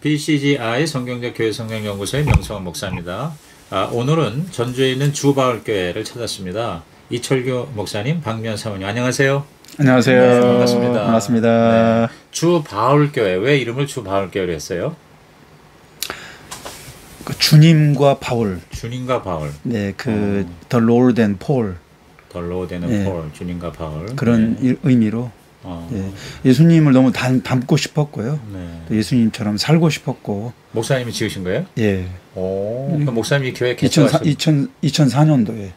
BCGI 성경적 교회 성경연구소의 명성환 목사입니다. 오늘은 전주에 있는 주바울교회를 찾았습니다. 이철규 목사님, 박미연 사모님, 안녕하세요. 안녕하세요. 네, 반갑습니다. 반갑습니다. 네. 주바울교회, 왜 이름을 주바울교회로 했어요? 그 주님과 바울. 주님과 바울. 네, The Lord and Paul. The Lord and Paul, 주님과 바울. 그런 네. 의미로. 네. 예수님을 너무 닮고 싶었고요. 네. 또 예수님처럼 살고 싶었고. 목사님이 지으신 거예요? 예. 오, 그럼 목사님이 교회 개척하신 2004년도에.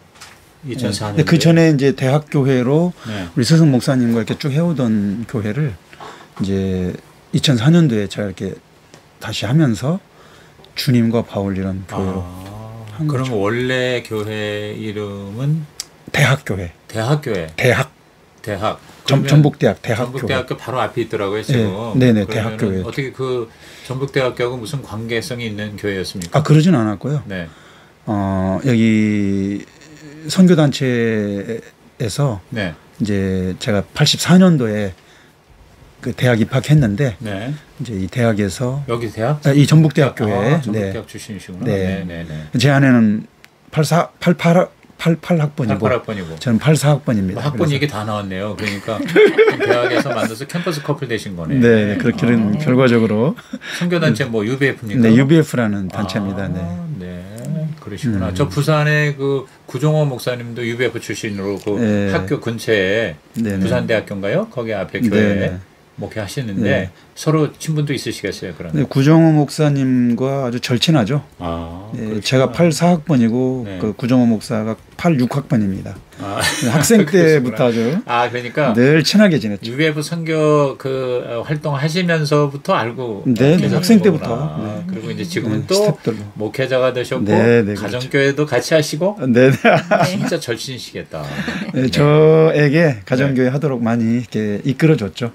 2004년도에. 네. 그 전에 이제 대학교회로 네. 우리 스승 목사님과 이렇게 쭉 해오던 교회를 이제 2004년도에 제가 이렇게 다시 하면서 주님과 바울 이런 교회로 한 그럼 거죠. 원래 교회 이름은 대학교회. 대학교회. 대학. 전북대학 대학교회. 전북대학교 바로 앞에 있더라고요 지금. 네, 네네 대학교회. 어떻게 그 전북대학교하고 무슨 관계성이 있는 교회였습니까? 아 그러진 않았고요. 네. 여기 선교단체에서 네. 이제 제가 84년도에 그 대학 입학했는데 네. 이제 이 대학에서 여기 대학? 이 전북대학교에 전북대학 출신이시구나. 네. 네. 제 아내는 88학번이고 88학번이고 저는 84학번입니다. 학번 얘기 다 나왔네요. 그러니까 대학에서 만나서 캠퍼스 커플 되신 거네. 네, 그렇게는 결과적으로 선교단체 뭐 UBF입니까? 네, UBF라는 단체입니다. 네, 그러시구나. 저 부산의 그 구종호 목사님도 UBF 출신으로 그 학교 근처에 부산대학교인가요? 거기 앞에 교회에 목회하시는데 서로 친분도 있으시겠어요, 그런? 네, 구정호 목사님과 아주 절친하죠. 제가 84학번이고 그 구정호 목사가 86학번입니다. 학생 때부터 아주 그러니까 늘 친하게 지냈죠. UBF 선교 그 활동하시면서부터 알고 학생 때부터. 그리고 이제 지금은 또 스텝들로. 목회자가 되셨고 가정교회도 같이 하시고 진짜 절친이시겠다. 저에게 가정교회 하도록 많이 이렇게 이끌어줬죠.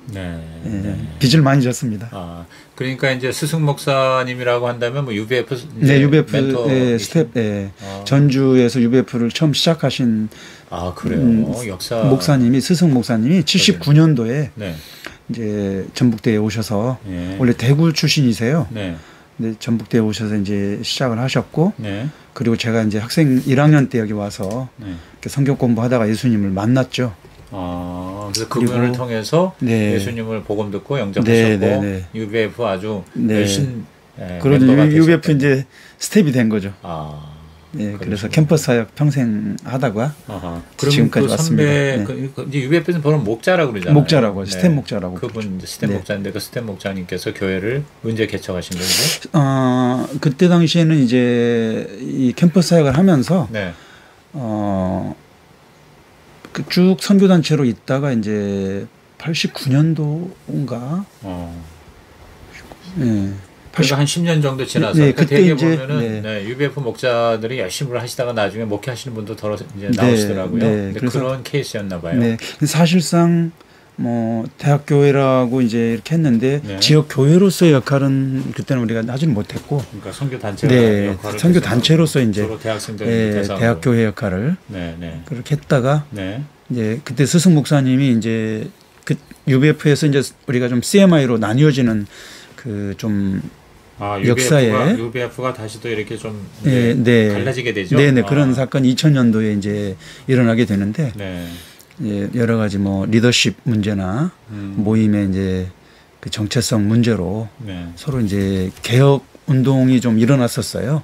빚을 많이 졌습니다. 그러니까 이제 스승 목사님이라고 한다면 뭐 UBF UBF 스텝 전주에서 UBF를 처음 시작하신 그래요. 역사 목사님이 스승 목사님이 79년도에 이제 전북대에 오셔서 원래 대구 출신이세요. 근데 전북대에 오셔서 이제 시작을 하셨고 그리고 제가 이제 학생 1학년 때 여기 와서 성경 공부하다가 예수님을 만났죠. 그래서 그분을 통해서 예수님을 복음 듣고 영접하셨고 UBF 아주 열심히 그런 UBF 이제 스텝이 된 거죠. 그래서 캠퍼스 사역 평생 하다가 지금까지 왔습니다. 이제 UBF는 보면 목자라고 그러잖아요. 목자라고 스텝 목자라고. 그분 스텝 목자인데 그 스텝 목자님께서 교회를 언제 개척하신 거죠? 그때 당시에는 이제 이 캠퍼스 사역을 하면서 쭉 선교단체로 있다가 이제 89년도인가. 그러니까 한 10년 정도 지나서 그때 이제 보면은 UBF 목자들이 열심히 하시다가 나중에 목회하시는 분도 더 이제 나오시더라고요. 근데 그런 케이스였나 봐요. 사실상 뭐 대학교회라고 이제 이렇게 했는데 지역 교회로서의 역할은 그때는 우리가 하지는 못했고. 그러니까 선교 단체 역할을 선교 단체로서 이제 대학교회 역할을 그렇게 했다가 이제 그때 스승 목사님이 이제 그 UBF에서 이제 우리가 좀 CMI로 나뉘어지는 그 좀 역사에 UBF가 다시 또 이렇게 좀 갈라지게 되죠. 그런 사건이 2000년도에 이제 일어나게 되는데 여러 가지 뭐 리더십 문제나 모임의 이제 그 정체성 문제로 서로 이제 개혁 운동이 좀 일어났었어요.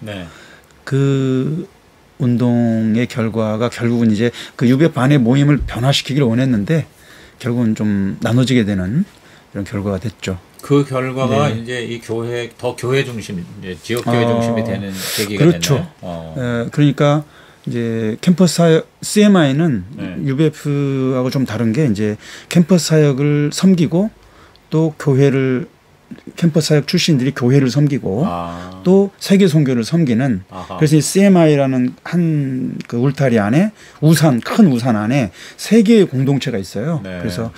그 운동의 결과가 결국은 이제 그 UBF 안의 모임을 변화시키기를 원했는데 결국은 좀 나눠지게 되는 이런 결과가 됐죠. 그 결과가 이제 이 교회 중심, 이제 지역 교회 중심이 되는 계기가 됐네요. 그러니까 이제 캠퍼스 사역 CMI는 UBF하고 좀 다른 게 이제 캠퍼스 사역을 섬기고 또 교회를 캠퍼스 사역 출신들이 교회를 섬기고 또 세계 선교를 섬기는 그래서 이 CMI라는 한 그 울타리 안에 큰 우산 안에 세 개의 공동체가 있어요. 그래서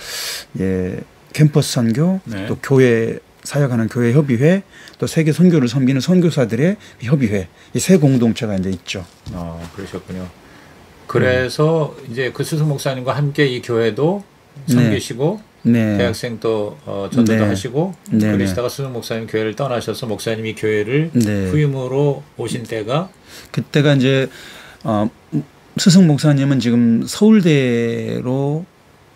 캠퍼스 선교 또 교회 사역하는 교회 협의회 또 세계 선교를 섬기는 선교사들의 협의회 이 세 공동체가 이제 있죠. 그러셨군요. 그래서 이제 그 스승 목사님과 함께 이 교회도 섬기시고 네. 대학생 또 전도도 네. 하시고 네. 그러시다가 수석 목사님 교회를 떠나셔서 목사님이 교회를 네. 후임으로 오신 때가 그때가 이제 스승 목사님은 지금 서울대로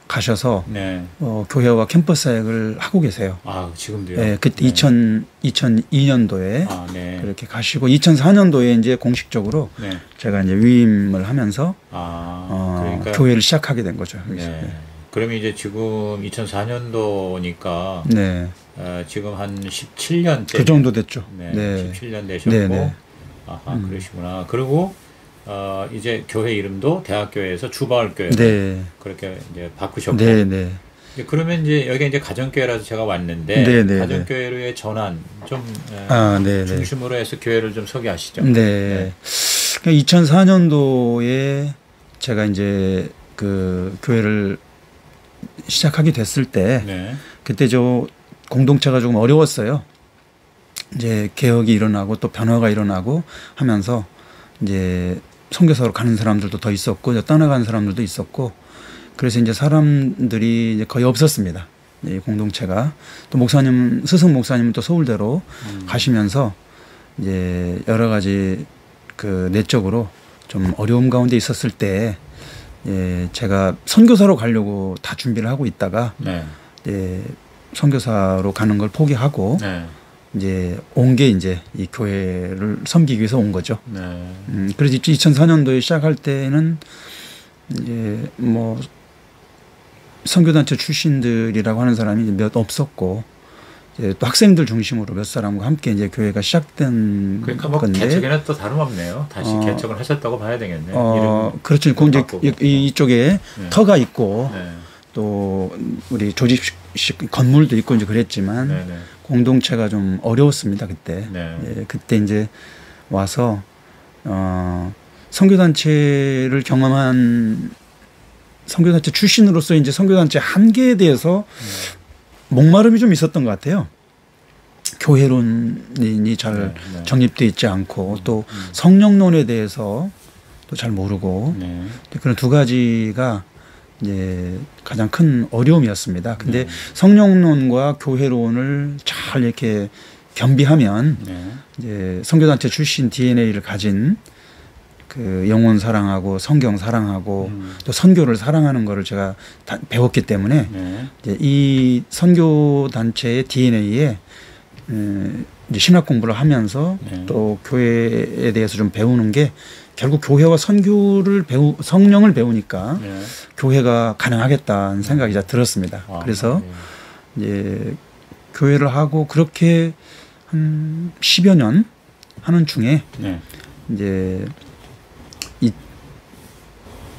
가셔서 네. 교회와 캠퍼스 사역을 하고 계세요. 아, 지금도요? 네, 그때 네. 2002년도에 네. 그렇게 가시고 2004년도에 이제 공식적으로 네. 제가 이제 위임을 하면서 그러니까 교회를 시작하게 된 거죠. 네. 그러면 이제 지금 2004년도니까 네. 지금 한 17년째 그 정도 됐죠. 네. 네. 17년 되셨고 네, 네. 아하, 그러시구나. 그리고 이제 교회 이름도 대학교에서 주바울교회 네. 그렇게 이제 바꾸셨고. 네, 네. 그러면 이제 여기가 이제 가정교회라서 제가 왔는데 네, 네, 가정교회로의 전환 좀 네, 중심으로 해서 교회를 좀 소개하시죠. 네. 네. 2004년도에 제가 이제 그 교회를 시작하게 됐을 때 네. 그때 저 공동체가 조금 어려웠어요. 이제 개혁이 일어나고 또 변화가 일어나고 하면서 이제 선교사로 가는 사람들도 더 있었고 떠나가는 사람들도 있었고 그래서 이제 사람들이 이제 거의 없었습니다. 이 공동체가 또 목사님 스승 목사님은 또 서울대로 가시면서 이제 여러 가지 그 내적으로 좀 어려움 가운데 있었을 때 제가 선교사로 가려고 다 준비를 하고 있다가 네. 선교사로 가는 걸 포기하고 네. 이제 온 게 이제 이 교회를 섬기기 위해서 온 거죠. 네. 그래서 2004년도에 시작할 때는 이제 뭐 선교단체 출신들이라고 하는 사람이 몇 없었고 이제 또 학생들 중심으로 몇 사람과 함께 이제 교회가 시작된 그러니까 뭐 건데 개척에는 또 다름없네요. 다시 개척을 하셨다고 봐야 되겠네요. 그렇죠. 이제 이쪽에 네. 터가 있고 네. 또 우리 조직식 건물도 있고 이제 그랬지만 네, 네. 공동체가 좀 어려웠습니다 그때. 네. 그때 이제 와서 선교단체를 경험한 선교단체 출신으로서 이제 선교단체 한계에 대해서 목마름이 좀 있었던 것 같아요. 교회론이 잘 정립되어 있지 않고 또 성령론에 대해서 또 잘 모르고 그런 두 가지가 이제 가장 큰 어려움이었습니다. 근데 성령론과 교회론을 잘 이렇게 겸비하면 이제 선교단체 출신 DNA를 가진 그 영혼 사랑하고 성경 사랑하고 또 선교를 사랑하는 거를 제가 배웠기 때문에 이제 이 선교단체의 DNA에 이제 신학 공부를 하면서 또 교회에 대해서 좀 배우는 게 결국 교회와 선교를 성령을 배우니까 교회가 가능하겠다는 생각이 들었습니다. 그래서 이제 교회를 하고 그렇게 한 10여 년 하는 중에 이제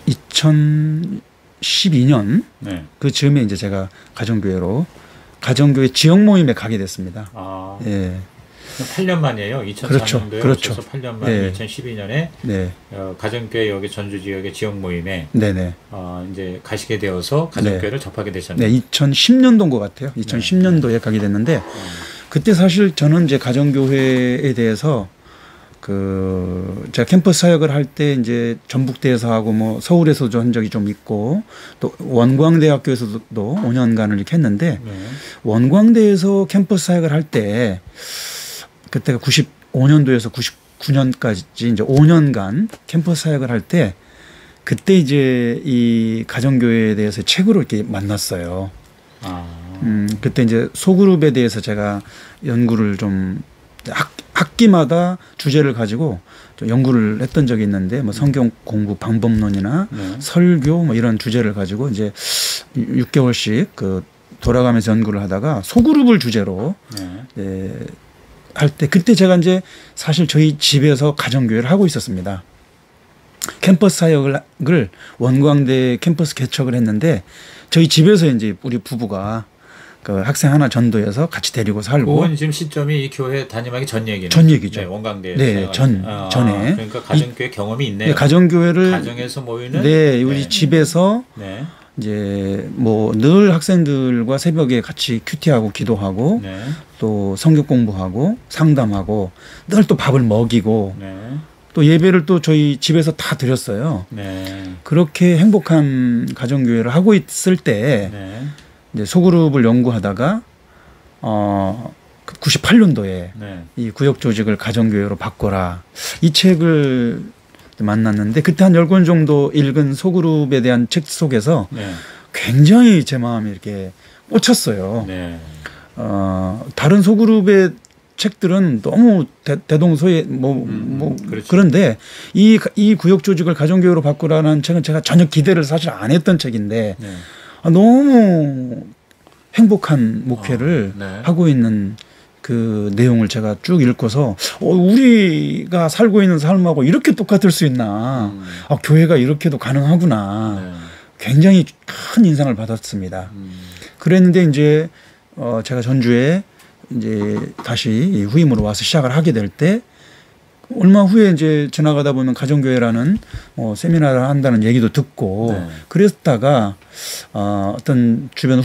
2012년 그 즈음에 이제 제가 가정교회 지역 모임에 가게 됐습니다. 예. 8년 만이에요. 2004년도에 그렇죠. 오셔서 8년 만 2012년에 가정교회 여기 전주 지역의 지역 모임에 이제 가시게 되어서 가정교회를 접하게 되셨네요. 네, 2010년도인 것 같아요. 2010년도에 가게 됐는데 그때 사실 저는 이제 가정교회에 대해서 제가 캠퍼스 사역을 할 때 이제 전북대에서 하고 뭐 서울에서도 한 적이 좀 있고 또 원광대학교에서도 5년간을 이렇게 했는데 원광대에서 캠퍼스 사역을 할 때 그때가 95년도에서 99년까지 이제 5년간 캠퍼스 사역을 할 때 그때 이제 이 가정교회에 대해서 책으로 이렇게 만났어요. 그때 이제 소그룹에 대해서 제가 연구를 좀 학기마다 주제를 가지고 좀 연구를 했던 적이 있는데 뭐 성경 공부 방법론이나 설교 뭐 이런 주제를 가지고 이제 6개월씩 돌아가면서 연구를 하다가 소그룹을 주제로 할 때 그때 제가 이제 사실 저희 집에서 가정교회를 하고 있었습니다. 캠퍼스 사역을 원광대 캠퍼스 개척을 했는데 저희 집에서 이제 우리 부부가 학생 하나 전도해서 같이 데리고 살고. 그건 지금 시점이 이 교회 담임하기 전 얘기는. 전 얘기죠. 원광대. 전에. 그러니까 가정교회 경험이 있네요. 네, 가정교회를. 가정에서 모이는. 우리 집에서. 이제 뭐 늘 학생들과 새벽에 같이 큐티하고 기도하고 또 성경 공부하고 상담하고 늘 또 밥을 먹이고 또 예배를 또 저희 집에서 다 드렸어요. 그렇게 행복한 가정교회를 하고 있을 때 이제 소그룹을 연구하다가 98년도에 네. 이 구역 조직을 가정교회로 바꿔라 이 책을 만났는데 그때 한 10권 정도 읽은 소그룹에 대한 책 속에서 네. 굉장히 제 마음이 이렇게 꽂혔어요. 네. 다른 소그룹의 책들은 너무 대동소이 그렇죠. 그런데 이 구역 조직을 가정교회로 바꾸라는 책은 제가 전혀 기대를 사실 안 했던 책인데 네. 너무 행복한 목회를 네. 하고 있는 그 내용을 제가 쭉 읽고서 우리가 살고 있는 삶하고 이렇게 똑같을 수 있나 교회가 이렇게도 가능하구나 네. 굉장히 큰 인상을 받았습니다. 그랬는데 이제 제가 전주에 이제 다시 후임으로 와서 시작을 하게 될 때 얼마 후에 이제 지나가다 보면 가정교회라는 세미나를 한다는 얘기도 듣고 네. 그랬다가 어떤 주변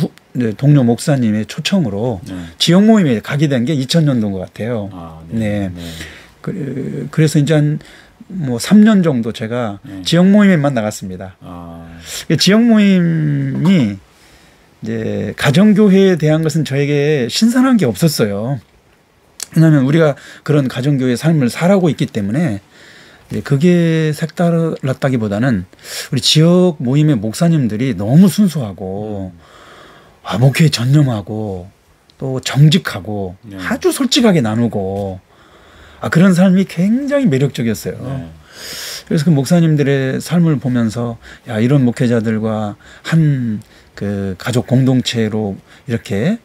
동료 목사님의 초청으로 네. 지역 모임에 가게 된 게 2000년도인 것 같아요. 네. 네. 그래서 이제 한 3년 정도 제가 지역 모임에만 나갔습니다. 지역 모임이 이제 가정교회에 대한 것은 저에게 신선한 게 없었어요. 왜냐하면 우리가 그런 가정교회 삶을 살아가고 있기 때문에 그게 색달랐다기보다는 우리 지역 모임의 목사님들이 너무 순수하고 목회에 전념하고 또 정직하고 아주 솔직하게 나누고 그런 삶이 굉장히 매력적이었어요. 그래서 그 목사님들의 삶을 보면서 이런 목회자들과 한 그 가족 공동체로 이렇게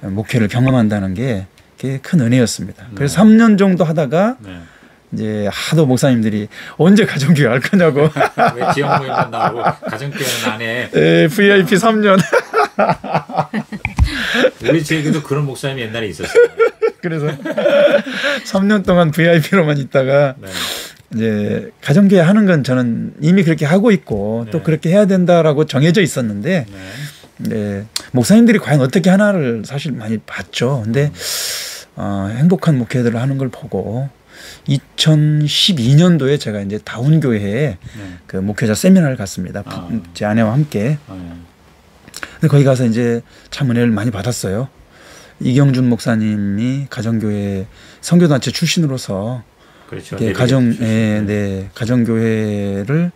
목회를 경험한다는 게 큰 은혜였습니다. 그래서 3년 정도 하다가 이제 하도 목사님들이 언제 가정교회 할 거냐고. 왜 지역 모임만 나오고 가정교회는 안 해. VIP 3년. 우리 지역에도 그런 목사님이 옛날에 있었어요. 그래서 3년 동안 VIP로만 있다가 이제 가정교회 하는 건 저는 이미 그렇게 하고 있고 또 그렇게 해야 된다라고 정해져 있었는데 목사님들이 과연 어떻게 하나를 사실 많이 봤죠. 근데 행복한 목회들을 하는 걸 보고 2012년도에 제가 이제 다운교회에 그 목회자 세미나를 갔습니다. 제 아내와 함께. 근데 거기 가서 이제 참 은혜를 많이 받았어요. 이경준 목사님이 가정교회 선교단체 출신으로서 그렇죠. 가정교회를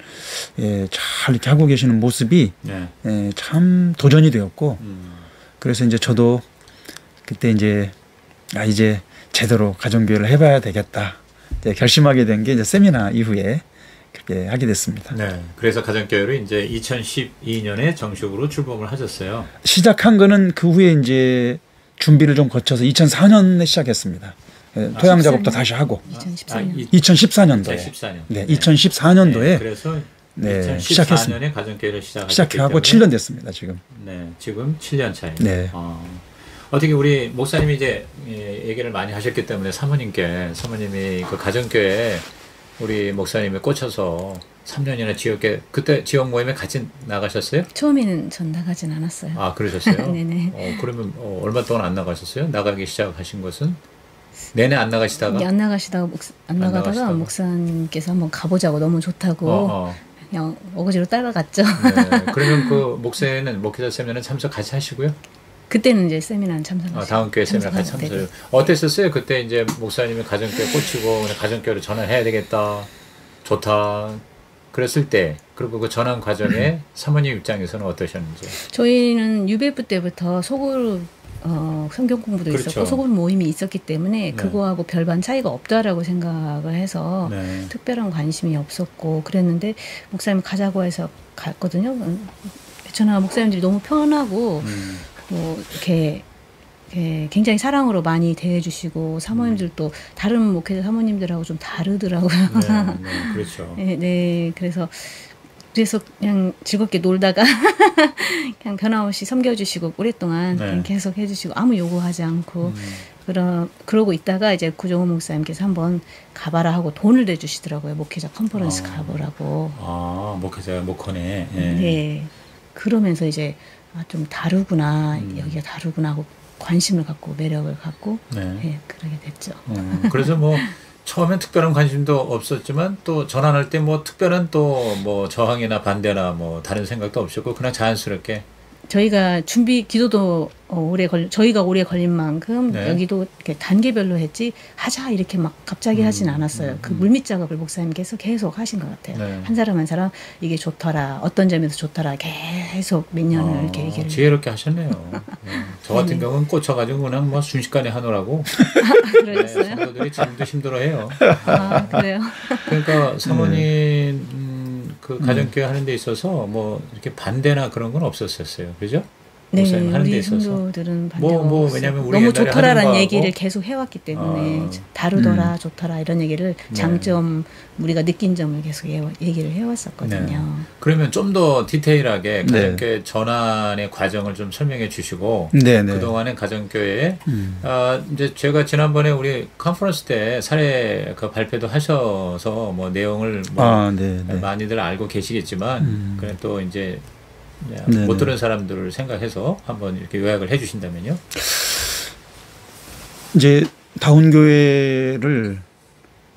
잘 이렇게 하고 계시는 모습이 참 도전이 되었고 그래서 이제 저도 그때 이제 이제 제대로 가정교회를 해봐야 되겠다 결심하게 된 게 이제 세미나 이후에 그렇게 하게 됐습니다. 네. 그래서 가정교회로 이제 2012년에 정식으로 출범을 하셨어요. 시작한 거는 그 후에 이제 준비를 좀 거쳐서 2004년에 시작했습니다. 토양 작업도 다시 하고 2014년도에 2014년도에 그래서 시작했습니다. 2014년에 가정교회를 시작하고 7년 됐습니다. 지금. 네, 지금 7년 차예요. 네. 어떻게 우리 목사님이 이제 얘기를 많이 하셨기 때문에 사모님이 그 가정교회 우리 목사님이 꽂혀서 3년이나 지역에 그때 지역 모임에 같이 나가셨어요? 처음에는 전 나가진 않았어요. 그러셨어요? 네네. 그러면 얼마 동안 안 나가셨어요? 나가기 시작하신 것은? 내내 안 나가시다가? 안 나가다가 목사님께서 한번 가보자고 너무 좋다고 그냥 어거지로 따라갔죠. 네. 그러면 그 목회자 세미나는 참석 같이 하시고요? 그때는 이제 세미나는 참석하시고. 다운교회 세미나 같이 참석해요. 어땠었어요? 그때 이제 목사님이 가정교회 꽂히고 가정교회로 전환해야 되겠다. 좋다. 그랬을 때 그리고 그 전환 과정에 사모님 입장에서는 어떠셨는지? 저희는 UBF 때부터 소그룹 성경 공부도 있었고 소그룹 모임이 있었기 때문에 그거하고 별반 차이가 없다라고 생각을 해서 특별한 관심이 없었고 그랬는데 목사님 가자고 해서 갔거든요. 저나 목사님들이 너무 편하고 뭐 이렇게 굉장히 사랑으로 많이 대해주시고 사모님들도 다른 목회자 사모님들하고 좀 다르더라고요. 네, 그렇죠. 네, 그래서 그냥 즐겁게 놀다가 그냥 변함없이 섬겨주시고 오랫동안 그냥 계속 해주시고 아무 요구하지 않고 그러고 있다가 이제 구종호 목사님께서 한번 가봐라 하고 돈을 내주시더라고요. 목회자 컨퍼런스 가보라고. 목회자 목헌에. 네. 그러면서 이제 좀 다르구나 여기가 다르구나 하고 관심을 갖고 매력을 갖고 그러게 됐죠. 그래서 뭐 처음엔 특별한 관심도 없었지만 또 전환할 때 뭐 특별한 또 뭐 저항이나 반대나 뭐 다른 생각도 없었고 그냥 자연스럽게 저희가 기도도 저희가 오래 걸린 만큼 네. 여기도 이렇게 단계별로 했지 하자 이렇게 막 갑자기 하진 않았어요. 그 물밑 작업을 목사님께서 계속 하신 것 같아요. 네. 한 사람 한 사람 이게 좋더라, 어떤 점에서 좋더라 계속 몇 년을 이렇게 얘기를. 지혜롭게 하셨네요. 저 같은 네. 경우는 꽂혀가지고 그냥 뭐 순식간에 하느라고. 그러셨어요? 네, 성도들이 지금도 힘들어해요. 아 그래요? 그러니까 사모님 그 가정교회 하는 데 있어서 뭐 이렇게 반대나 그런 건 없었었어요. 그죠? 네, 우리 성도들은 반대가 왜냐면 우리 너무 좋더라라는 얘기를 계속 해왔기 때문에 다르더라, 좋더라 이런 얘기를 장점 우리가 느낀 점을 계속 얘기를 해왔었거든요. 네. 그러면 좀 더 디테일하게 가정교회 전환의 과정을 좀 설명해 주시고 그동안의 가정교회에 이제 제가 지난번에 우리 컨퍼런스 때 사례 그 발표도 하셔서 뭐 내용을 많이들 알고 계시겠지만 그래 또 이제 못 들은 사람들을 생각해서 한번 이렇게 요약을 해주신다면요. 이제 다운교회를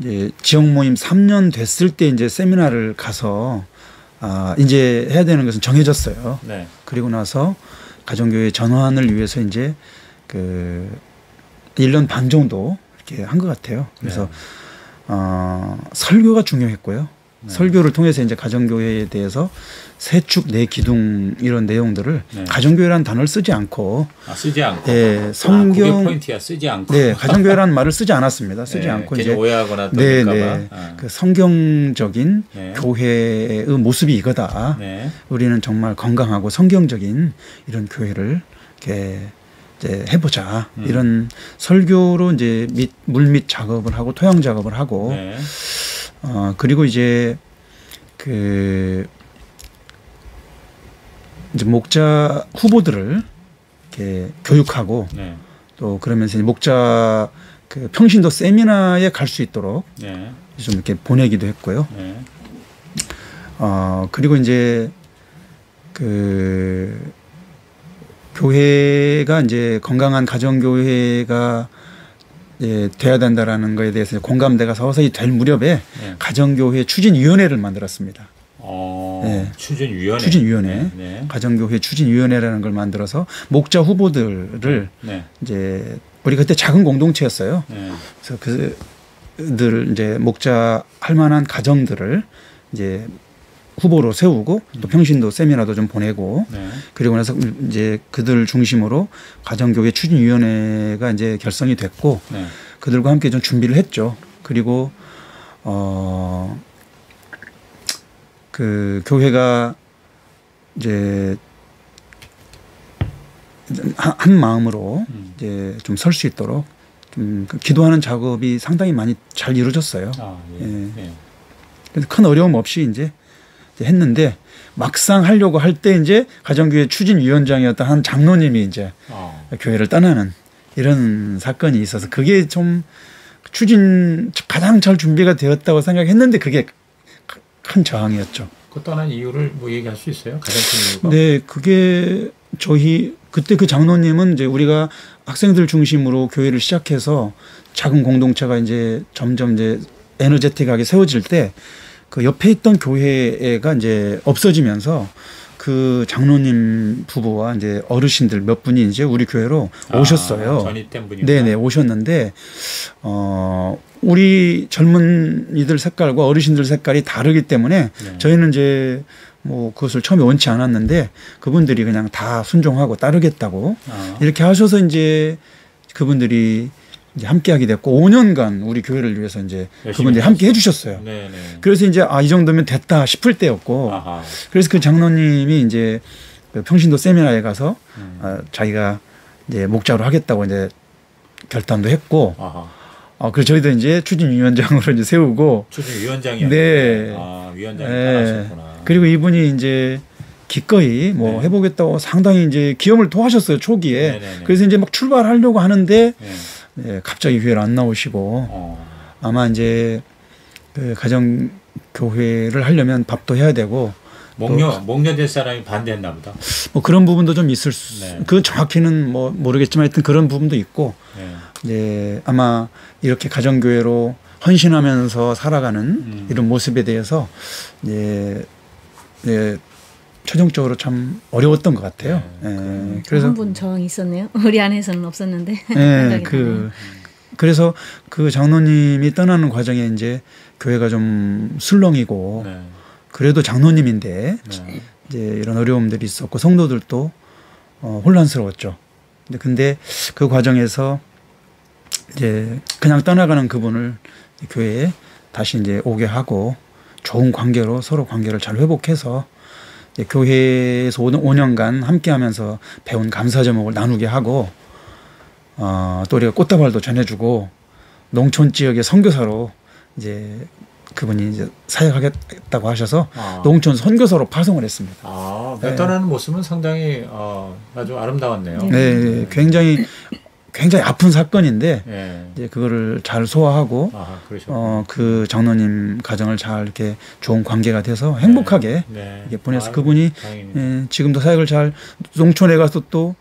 이제 지역 모임 3년 됐을 때 이제 세미나를 가서 이제 해야 되는 것은 정해졌어요. 네. 그리고 나서 가정교회 전환을 위해서 이제 그 1년 반 정도 이렇게 한 것 같아요. 그래서 설교가 중요했고요. 설교를 통해서 이제 가정교회에 대해서 세축, 내기둥 이런 내용들을 가정교회라는 단어를 쓰지 않고 예, 성경 그게 포인트야. 쓰지 않고 네, 가정교회라는 말을 쓰지 않았습니다. 쓰지 않고 이제 오해하거나 또 그 성경적인 교회의 모습이 이거다. 우리는 정말 건강하고 성경적인 이런 교회를 이렇게 이제 해보자. 이런 설교로 이제 물밑 작업을 하고 토양 작업을 하고 그리고 이제 이제 목자 후보들을 이렇게 교육하고 또 그러면서 목자 그 평신도 세미나에 갈 수 있도록 좀 이렇게 보내기도 했고요. 그리고 이제 그 교회가 이제 건강한 가정교회가 돼야 된다라는 거에 대해서 공감대가 서서히 될 무렵에 가정교회 추진위원회를 만들었습니다. 추진위원회. 가정교회 추진위원회라는 걸 만들어서 목자 후보들을 이제 우리 그때 작은 공동체였어요. 그래서 그들 이제 목자 할 만한 가정들을 이제 후보로 세우고 또 평신도 세미나도 좀 보내고 그리고 나서 이제 그들 중심으로 가정교회 추진위원회가 이제 결성이 됐고 그들과 함께 좀 준비를 했죠. 그리고 그 교회가 이제 한 마음으로 이제 좀 설 수 있도록 좀 기도하는 작업이 상당히 많이 잘 이루어졌어요. 그래서 큰 어려움 없이 이제 했는데 막상 하려고 할 때 이제 가정교회 추진위원장이었던 한 장로님이 이제 교회를 떠나는 이런 사건이 있어서 그게 좀 가장 잘 준비가 되었다고 생각했는데 그게 큰 저항이었죠. 그 떠난 이유를 뭐 얘기할 수 있어요? 가장 큰 이유가? 네, 그게 그때 그 장로님은 이제 우리가 학생들 중심으로 교회를 시작해서 작은 공동체가 이제 점점 이제 에너제틱하게 세워질 때 그 옆에 있던 교회가 이제 없어지면서 그 장로님 부부와 이제 어르신들 몇 분이 이제 우리 교회로 오셨어요. 전입된 분이. 네네, 오셨는데, 우리 젊은이들 색깔과 어르신들 색깔이 다르기 때문에 저희는 이제 뭐 그것을 처음에 원치 않았는데 그분들이 그냥 다 순종하고 따르겠다고 이렇게 하셔서 이제 그분들이 이제 함께하게 됐고 5년간 우리 교회를 위해서 이제 그분들이 함께 해주셨어요. 그래서 이제 이 정도면 됐다 싶을 때였고 그래서 그 장로님이 이제 그 평신도 세미나에 가서 자기가 이제 목자로 하겠다고 이제 결단도 했고 그래서 저희도 이제 추진위원장으로 이제 세우고 추진위원장이요. 네. 위원장이 따라하셨구나. 그리고 이분이 이제 기꺼이 뭐 해보겠다고 상당히 이제 기염을 토하셨어요 초기에. 그래서 이제 막 출발하려고 하는데. 갑자기 교회를 안 나오시고 아마 이제 그 가정 교회를 하려면 밥도 해야 되고 목녀될 사람이 반대했나 보다. 뭐 그런 부분도 좀 있을 그 정확히는 뭐 모르겠지만 하여튼 그런 부분도 있고 이제 아마 이렇게 가정 교회로 헌신하면서 살아가는 이런 모습에 대해서 이제 최종적으로 참 어려웠던 것 같아요. 네. 그래서 한 분 저항이 있었네요. 우리 안에서는 없었는데. 네, 그래서 그 장로님이 떠나는 과정에 이제 교회가 좀 술렁이고 네. 그래도 장로님인데 네. 이제 이런 어려움들이 있었고 성도들도 혼란스러웠죠. 근데 그 과정에서 이제 그냥 떠나가는 그분을 교회에 다시 이제 오게 하고 좋은 관계로 서로 관계를 잘 회복해서 이제 교회에서 5년간 함께하면서 배운 감사 제목을 나누게 하고 또 우리가 꽃다발도 전해주고 농촌 지역의 선교사로 이제 그분이 이제 사역하겠다고 하셔서 농촌 선교사로 파송을 했습니다. 네. 떠나는 모습은 상당히 아주 아름다웠네요. 네, 굉장히 아픈 사건인데 네. 이제 그거를 잘 소화하고 그 장로님 가정을 잘 이렇게 좋은 관계가 돼서 행복하게 네. 네. 보내서 그분이 지금도 사역을 잘 농촌에 가서 또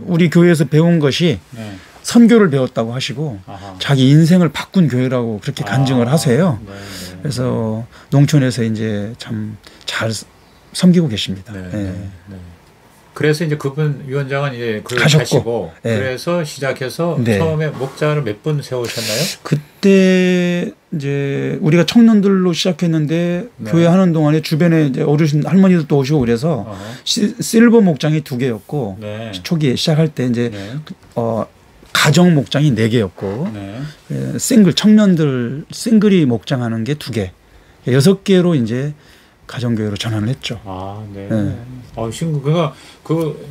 우리 교회에서 배운 것이 네. 선교를 배웠다고 하시고 자기 인생을 바꾼 교회라고 그렇게 간증을 하세요. 네. 그래서 농촌에서 이제 참 잘 섬기고 계십니다. 네. 네. 네. 그래서 이제 그분 위원장은 이제 그걸 가시고 네. 그래서 시작해서 네. 처음에 목자를 몇 분 세우셨나요? 그때 이제 우리가 청년들로 시작했는데 네. 교회 하는 동안에 주변에 이제 어르신 할머니도 오시고 그래서 실버 목장이 2개였고 네. 초기에 시작할 때 이제 네. 가정 목장이 4개였고 네. 싱글 청년들 싱글이 목장하는 게 2개, 6개로 이제 가정교회로 전환을 했죠. 네. 네. 그러니까 그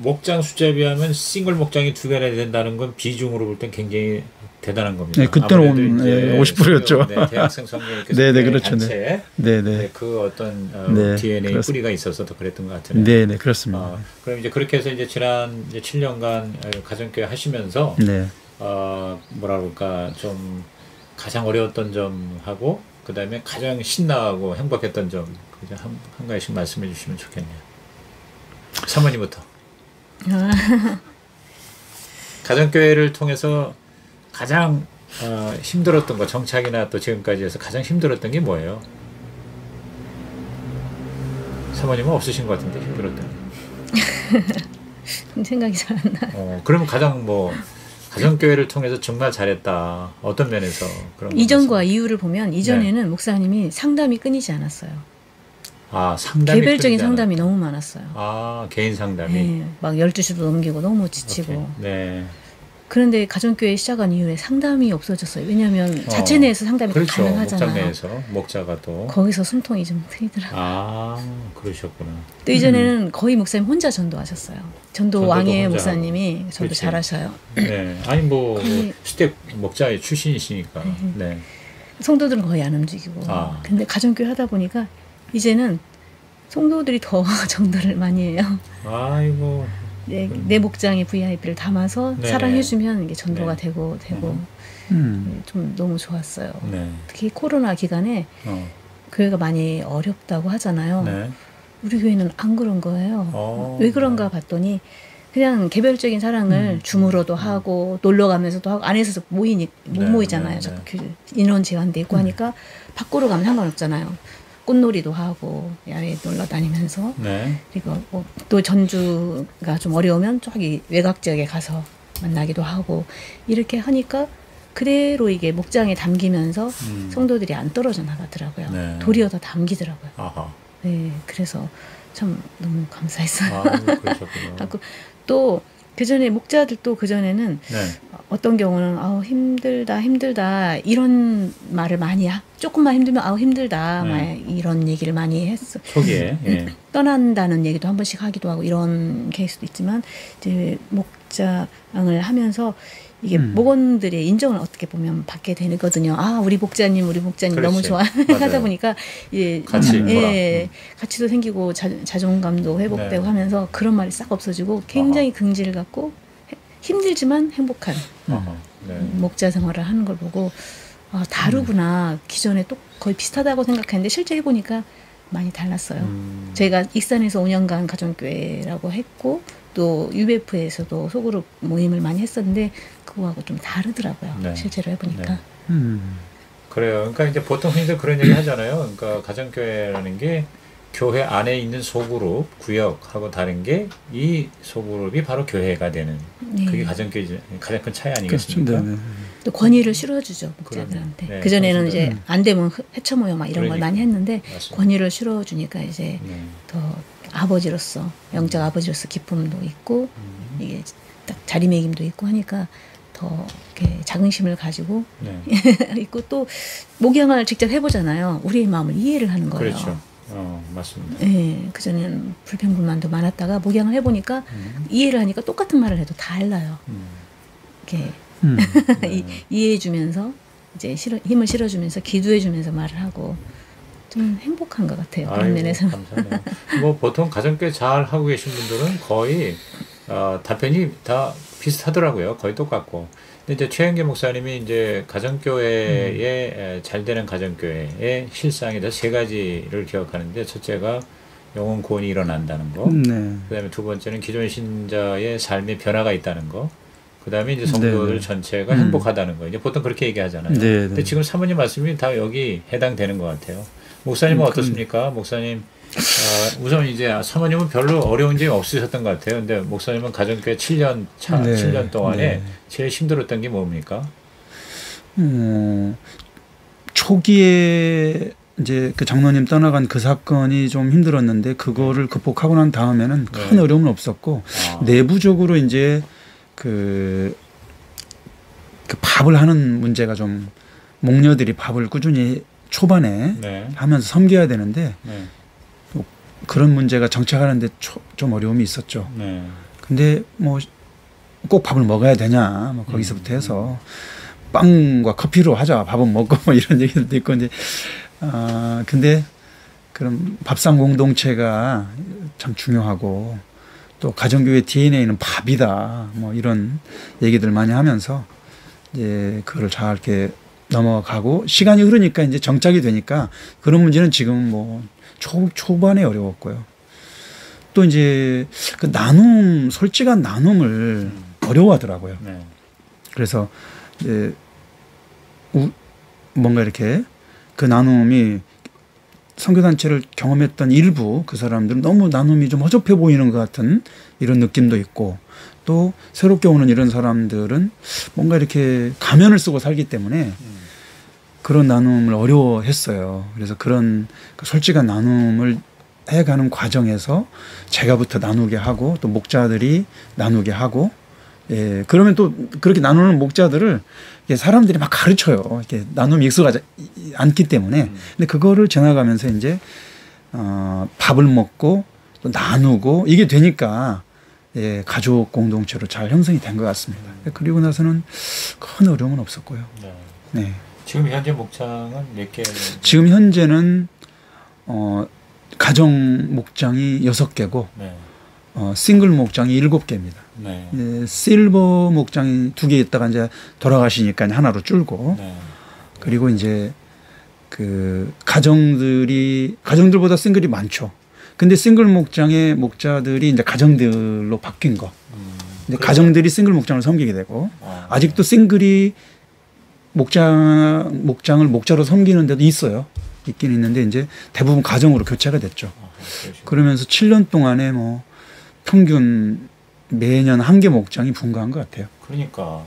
목장 숫자에 비하면 싱글 목장이 2개나 된다는 건 비중으로 볼 땐 굉장히 대단한 겁니다. 네, 그때는 50%였죠. 네, 대학생 성교육교 네, 그렇죠. 단체, 네, 그 어떤 DNA 뿌리가 있어서 더 그랬던 것 같은데. 네, 네, 그렇습니다. 그럼 이제 그렇게 해서 이제 지난 이제 7년간 가정교회 하시면서 네. 뭐라 그럴까 좀 가장 어려웠던 점하고 그다음에 가장 신나고 행복했던 점 한 가지씩 말씀해 주시면 좋겠네요. 사모님부터. 가정교회를 통해서 가장 힘들었던 거 정착이나 또 지금까지 해서 가장 힘들었던 게 뭐예요? 사모님은 없으신 것 같은데 힘들었던 게. 생각이 잘 안 나요. 그러면 가장 가정교회를 통해서 정말 잘했다. 어떤 면에서 그런 이전과 이후를 보면 이전에는 네. 목사님이 상담이 끊이지 않았어요. 상담이 개별적인 상담이 너무 많았어요. 개인 상담이. 네, 막 12시도 넘기고 너무 지치고. 네. 그런데 가정교회 시작한 이후에 상담이 없어졌어요. 왜냐하면 자체 내에서 상담이 그렇죠. 가능하잖아요. 목장 내에서 목자가 또. 거기서 숨통이 좀 트이더라고요. 그러셨구나. 또 이전에는 거의 목사님 혼자 전도하셨어요. 전도 왕의 목사님이 전도 잘하셔요. 네. 아니 스텝 목자의 출신이시니까. 네. 성도들은 거의 안 움직이고. 근데 가정교회 하다 보니까 이제는 성도들이 더 전도를 많이 해요. 아이고. 내 목장에 VIP를 담아서 네네. 사랑해주면 이게 전도가 네. 되고 좀 너무 좋았어요. 네. 특히 코로나 기간에 교회가 많이 어렵다고 하잖아요. 네. 우리 교회는 안 그런 거예요. 왜 그런가 봤더니 그냥 개별적인 사랑을 줌으로도 하고 놀러 가면서도 하고 안에서 못 모이잖아요. 인원 제한돼 있고 하니까 밖으로 가면 상관없잖아요. 꽃놀이도 하고 야외 놀러 다니면서 네. 그리고 또 전주가 좀 어려우면 저기 외곽 지역에 가서 만나기도 하고 이렇게 하니까 그대로 이게 목장에 담기면서 성도들이 안 떨어져 나가더라고요. 네. 도리어 더 담기더라고요. 네, 그래서 참 너무 감사했어요. 그러셨군요. 또 그전에 목자들도 그전에는 네. 어떤 경우는 힘들다 이런 말을 많이 조금만 힘들면 힘들다 막 이런 얘기를 많이 했어. 초기에 떠난다는 얘기도 한 번씩 하기도 하고 이런 케이스도 있지만 이제 목장을 하면서 이게 목원들의 인정을 어떻게 보면 받게 되거든요. 우리 목자님 그렇지. 너무 좋아 하다 보니까 가치도 생기고 자존감도 회복되고 하면서 그런 말이 싹 없어지고 굉장히 긍지를 갖고 힘들지만 행복한 목자 생활을 하는 걸 보고 다르구나. 기존에 또 거의 비슷하다고 생각했는데 실제 해보니까 많이 달랐어요. 저희가 익산에서 5년간 가정교회라고 했고 또 UBF에서도 소그룹 모임을 많이 했었는데 그거하고 좀 다르더라고요. 네. 실제로 해보니까. 그래요. 그러니까 이제 보통 흔히들 그런 얘기 하잖아요. 그러니까 가정교회라는 게 교회 안에 있는 소그룹, 구역하고 다른 게 이 소그룹이 바로 교회가 되는 네. 그게 가정교회 가장 큰 차이 아니겠습니까? 그렇죠. 네. 또 권위를 실어주죠 목자들한테. 네. 그 전에는 이제 안 되면 헤쳐 모여 막 이런 걸 많이 했는데 맞습니다. 권위를 실어주니까 이제 더 아버지로서 영적 아버지로서 기쁨도 있고 이게 딱 자리매김도 있고 하니까 더 이렇게 자긍심을 가지고 있고 또 목양을 직접 해보잖아요. 우리의 마음을 이해를 하는 거예요. 그렇죠. 맞습니다. 네, 그 전에는 불평불만도 많았다가 목양을 해보니까 이해를 하니까 똑같은 말을 해도 달라요. 이렇게 이해해주면서 이제 힘을 실어주면서 기도해주면서 말을 하고 좀 행복한 것 같아요. 그런 면에서는. 감사해요. 뭐 보통 가정교회 잘 하고 계신 분들은 거의 답변이 다 비슷하더라고요. 거의 똑같고. 근데 이제 최영계 목사님이 이제 가정교회에 잘 되는 가정교회의 실상에 대해서 세 가지를 기억하는데 첫째가 영혼 구원이 일어난다는 거. 그다음에 두 번째는 기존 신자의 삶의 변화가 있다는 거. 그다음에 이제 성도들 전체가 행복하다는 거. 이제 보통 그렇게 얘기하잖아요. 근데 지금 사모님 말씀이 다 여기 해당되는 것 같아요. 목사님은 어떻습니까? 목사님 우선 이제 사모님은 별로 어려운 점이 없으셨던 것 같아요. 근데 목사님은 가정교회 7년 7년 동안에 제일 힘들었던 게 뭡니까? 초기에 이제 그 장로님 떠나간 그 사건이 좀 힘들었는데 그거를 극복하고 난 다음에는 큰 어려움은 없었고 내부적으로 이제 그 밥을 하는 문제가 좀 목녀들이 밥을 꾸준히 초반에 하면서 섬겨야 되는데 그런 문제가 정착하는데 좀 어려움이 있었죠. 근데 뭐 꼭 밥을 먹어야 되냐 뭐 거기서부터 해서 빵과 커피로 하자 밥은 먹고 뭐 이런 얘기도 있고 이제 근데 그런 밥상 공동체가 참 중요하고 또 가정교회 DNA는 밥이다 뭐 이런 얘기들 많이 하면서 이제 그걸 잘 이렇게 넘어가고 시간이 흐르니까 이제 정착이 되니까 그런 문제는 지금 뭐 초반에 어려웠고요. 또 이제 그 나눔 솔직한 나눔을 어려워하더라고요. 그래서 이제 뭔가 이렇게 그 나눔이 선교단체를 경험했던 일부 그 사람들은 너무 나눔이 좀 허접해 보이는 것 같은 이런 느낌도 있고 또 새롭게 오는 이런 사람들은 뭔가 이렇게 가면을 쓰고 살기 때문에 그런 나눔을 어려워했어요. 그래서 그런 솔직한 나눔을 해가는 과정에서 제가부터 나누게 하고 또 목자들이 나누게 하고 그러면 또 그렇게 나누는 목자들을 사람들이 막 가르쳐요. 이렇게 나눔이 익숙하지 않기 때문에. 근데 그거를 지나가면서 이제 밥을 먹고 또 나누고 이게 되니까 가족 공동체로 잘 형성이 된 것 같습니다. 그리고 나서는 큰 어려움은 없었고요. 네. 지금 현재 목장은 몇 개? 지금 현재는 가정 목장이 6개고 싱글 목장이 7개입니다. 실버 목장이 2개 있다가 이제 돌아가시니까 하나로 줄고 그리고 이제 그 가정들보다 싱글이 많죠. 근데 싱글 목장의 목자들이 이제 가정들로 바뀐 거. 이제 가정들이 싱글 목장을 섬기게 되고 아직도 싱글이 목장을 목자로 섬기는 데도 있어요. 있긴 있는데 이제 대부분 가정으로 교체가 됐죠. 그러면서 7년 동안에 뭐 평균 매년 1개 목장이 분가한 것 같아요. 그러니까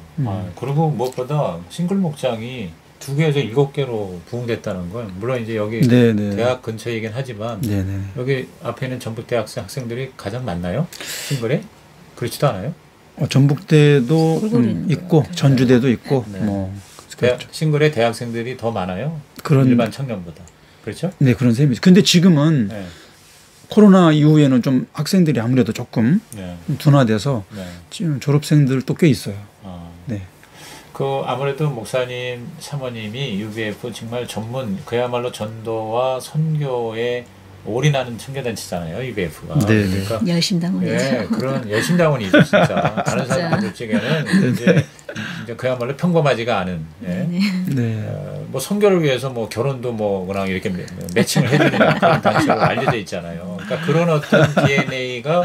그리고 무엇보다 싱글 목장이 2개에서 7개로 부흥됐다는 건 물론 이제 여기 대학 근처이긴 하지만 여기 앞에 있는 전북대 학생들이 가장 많나요? 싱글에? 그렇지도 않아요? 전북대도 있고 전주대도 있고 뭐 그렇죠. 싱글의 대학생들이 더 많아요? 일반 청년보다. 그렇죠? 네, 그런 셈이죠. 근데 지금은 코로나 이후에는 좀 학생들이 아무래도 조금 둔화돼서 지금 졸업생들도 꽤 있어요. 그 아무래도 목사님, 사모님이 UBF 정말 그야말로 전도와 선교에 올인하는 청교단체잖아요, UBF가. 그러니까 열심당원이죠. 그런 열심당원이죠, 진짜. 다른 사람들 중에는 이제 그야말로 평범하지가 않은. 뭐 선교를 위해서 뭐 결혼도 뭐 그냥 이렇게 매칭을 해주는 그런 단체로 알려져 있잖아요. 그러니까 그런 어떤 DNA가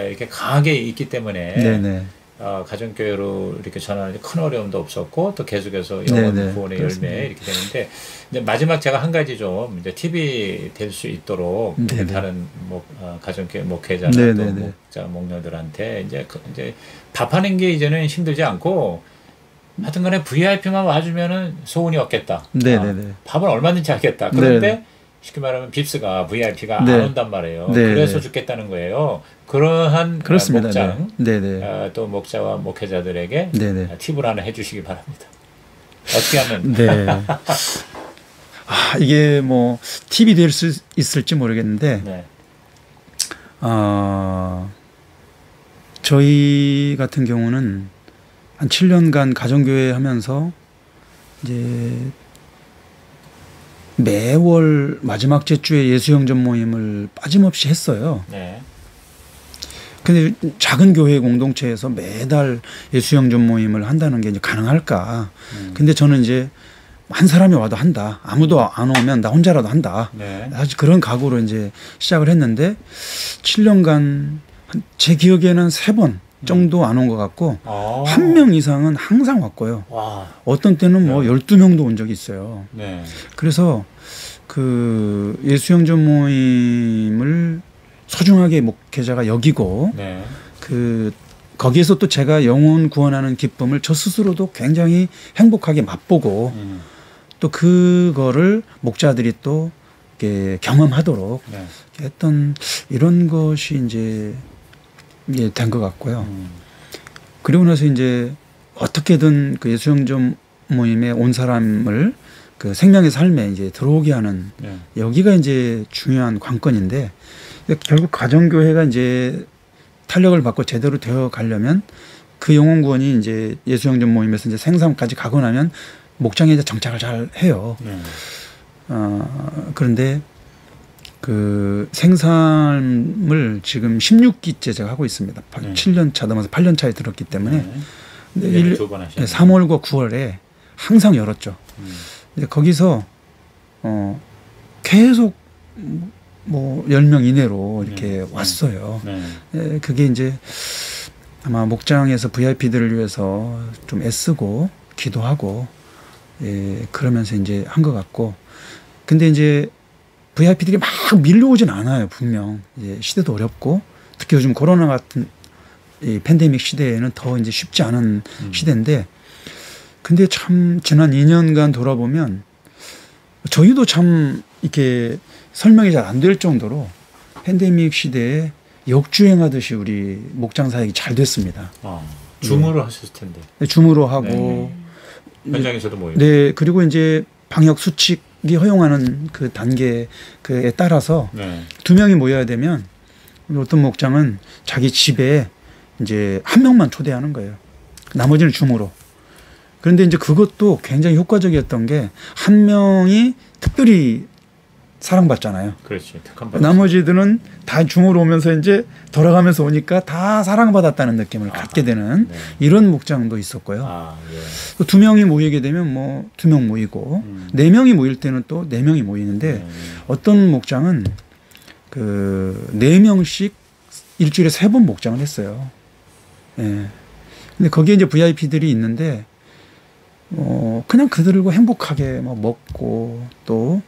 이렇게 강하게 있기 때문에 가정교회로 이렇게 전환하는 큰 어려움도 없었고 또 계속해서 영원 구원의 열매 이렇게 되는데 이제 마지막 제가 한 가지 좀 이제 팁이 될 수 있도록 다른 가정교회 목회자나 또 목자 목녀들한테 이제 밥하는 게 이제는 힘들지 않고 하여튼간에 VIP만 와주면은 소원이 없겠다. 밥은 얼마든지 하겠다. 그런데 쉽게 말하면 빕스가 VIP가 안 온단 말이에요. 그래서 죽겠다는 거예요. 그러한 그렇습니다. 목장 또 목자와 목회자들에게 팁을 하나 해주시기 바랍니다. 어떻게 하면 이게 뭐 팁이 될 수 있을지 모르겠는데 저희 같은 경우는 한 7년간 가정교회 하면서 이제 매월 마지막 주에 예수영전 모임을 빠짐없이 했어요. 근데 작은 교회 공동체에서 매달 예수영전 모임을 한다는 게 이제 가능할까? 근데 저는 이제 한 사람이 와도 한다. 아무도 안 오면 나 혼자라도 한다. 사실 그런 각오로 이제 시작을 했는데 7년간 제 기억에는 3번 정도 안 온 것 같고 1명 이상은 항상 왔고요. 어떤 때는 뭐 12명도 온 적이 있어요. 그래서 그 예수영전 모임을 소중하게 목회자가 여기고 그 거기에서 또 제가 영혼 구원하는 기쁨을 저 스스로도 굉장히 행복하게 맛보고 또 그거를 목자들이 또 이렇게 경험하도록 했던 이런 것이 이제 된 것 같고요. 그리고 나서 이제 어떻게든 그 예수영전 모임에 온 사람을 그 생명의 삶에 이제 들어오게 하는 여기가 이제 중요한 관건인데 결국 가정교회가 이제 탄력을 받고 제대로 되어 가려면 그 영혼 구원이 이제 예수영전 모임에서 이제 생산까지 가고 나면 목장에 이제 정착을 잘 해요. 그런데 그 생산을 지금 16기째 제가 하고 있습니다. 7년 차 넘어서 8년 차에 들었기 때문에 3월과 9월에 항상 열었죠. 근데 거기서 계속 뭐 10명 이내로 이렇게 왔어요. 그게 이제 아마 목장에서 VIP들을 위해서 좀 애쓰고 기도하고 그러면서 이제 한 것 같고, 근데 이제 VIP들이 막 밀려오진 않아요. 분명 이제 시대도 어렵고 특히 요즘 코로나 같은 이 팬데믹 시대에는 더 이제 쉽지 않은 시대인데, 근데 참 지난 2년간 돌아보면 저희도 참 이렇게 설명이 잘 안 될 정도로 팬데믹 시대에 역주행하듯이 우리 목장 사역이 잘 됐습니다. 줌으로 하셨을 텐데. 줌으로 하고 현장에서도 모이고. 네, 그리고 이제 방역 수칙이 허용하는 그 단계에 따라서 2명이 모여야 되면 어떤 목장은 자기 집에 이제 1명만 초대하는 거예요. 나머지는 줌으로. 그런데 이제 그것도 굉장히 효과적이었던 게 1명이 특별히 사랑받잖아요. 그렇지. 나머지들은 다 줌으로 오면서 이제 돌아가면서 오니까 다 사랑받았다는 느낌을 갖게 되는 이런 목장도 있었고요. 2명이 모이게 되면 뭐 2명 모이고 4명이 모일 때는 또 4명이 모이는데 어떤 목장은 그 4명씩 일주일에 3번 목장을 했어요. 근데 거기에 이제 VIP들이 있는데 그냥 그들과 행복하게 막 먹고 또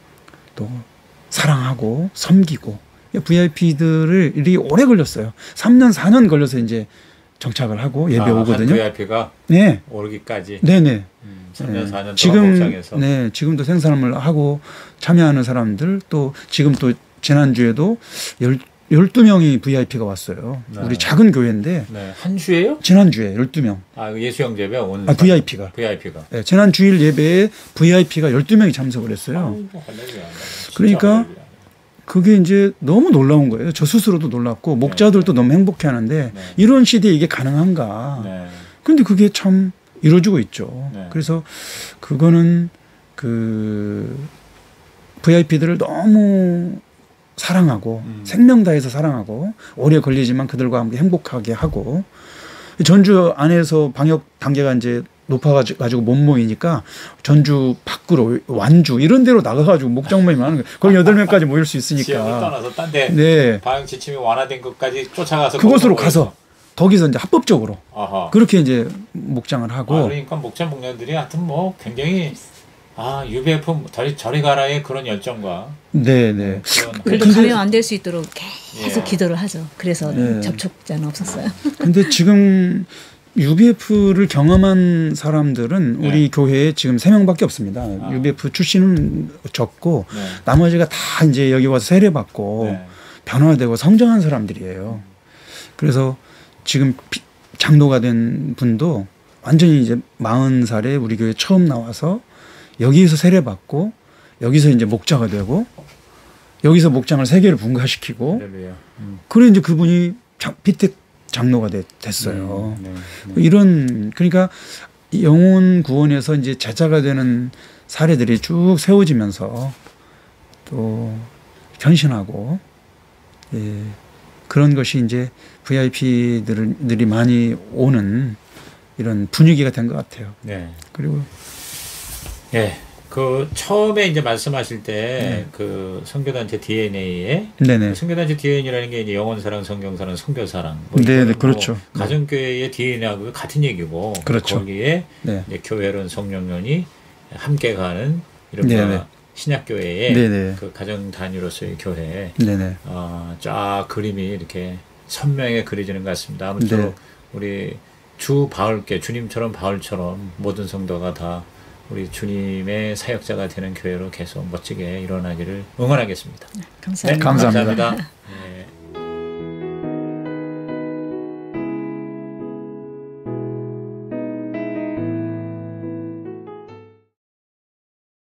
사랑하고 섬기고, VIP들이 오래 걸렸어요. 3년 4년 걸려서 이제 정착을 하고 예배 오거든요. 한 VIP가 오르기까지. 네네. 3년 4년 동안 목장에서. 네, 지금도 생산을 하고 참여하는 사람들, 또 지금 또 지난주에도 12명이 VIP가 왔어요. 우리 작은 교회인데. 한 주에요? 지난주에 12명. 예수형 예배 온 VIP가. 네, 지난 주일 예배에 VIP가 12명이 참석을 했어요. 그러니까 그게 이제 너무 놀라운 거예요. 저 스스로도 놀랍고 목자들도 너무 행복해 하는데 이런 시대에 이게 가능한가. 그런데 그게 참 이루어지고 있죠. 그래서 그거는 그 VIP들을 너무 사랑하고 생명 다해서 사랑하고 오래 걸리지만 그들과 함께 행복하게 하고, 전주 안에서 방역 단계가 이제 높아가지고 못 모이니까 전주 밖으로 완주 이런 데로 나가가지고 목장 모임 하는 거예요. 거기 8명까지 모일 수 있으니까. 지역을 떠나서 딴 데 방역 지침이 완화된 것까지 쫓아가서 그곳으로 가서 거기서 이제 합법적으로 아하. 그렇게 이제 목장을 하고. 그러니까 목자 목녀들이 하여튼 뭐 굉장히 UBF 저리 가라의 그런 열정과. 네네. 그래도 감염 안 될 수 있도록 계속 기도를 하죠. 그래서 접촉자는 없었어요. 근데 지금 UBF를 경험한 사람들은 우리 교회에 지금 3명밖에 없습니다. UBF 출신은 적고 나머지가 다 이제 여기 와서 세례받고 변화되고 성장한 사람들이에요. 그래서 지금 장로가 된 분도 완전히 이제 40살에 우리 교회 처음 나와서 여기에서 세례받고 여기서 이제 목자가 되고 여기서 목장을 3개를 분가시키고 그래 이제 그분이 피택 장로가 됐어요. 이런 그러니까 영혼 구원에서 이제 제자가 되는 사례들이 쭉 세워지면서 또 변신하고 그런 것이 이제 VIP들이 많이 오는 이런 분위기가 된 것 같아요. 네. 그리고 그 처음에 이제 말씀하실 때 그 선교단체 DNA에 그 선교단체 DNA라는 게 이제 영혼사랑, 성경사랑, 선교사랑 네, 그렇죠. 뭐 가정교회의 DNA하고 같은 얘기고 그렇죠. 거기에 이제 교회론 성령론이 함께 가는 이런 신약교회의 그 가정 단위로서의 교회 쫙 그림이 이렇게 선명하게 그려지는 것 같습니다. 아무쪼록 우리 주 바울께 주님처럼 바울처럼 모든 성도가 다 우리 주님의 사역자가 되는 교회로 계속 멋지게 일어나기를 응원하겠습니다. 감사합니다. 감사합니다.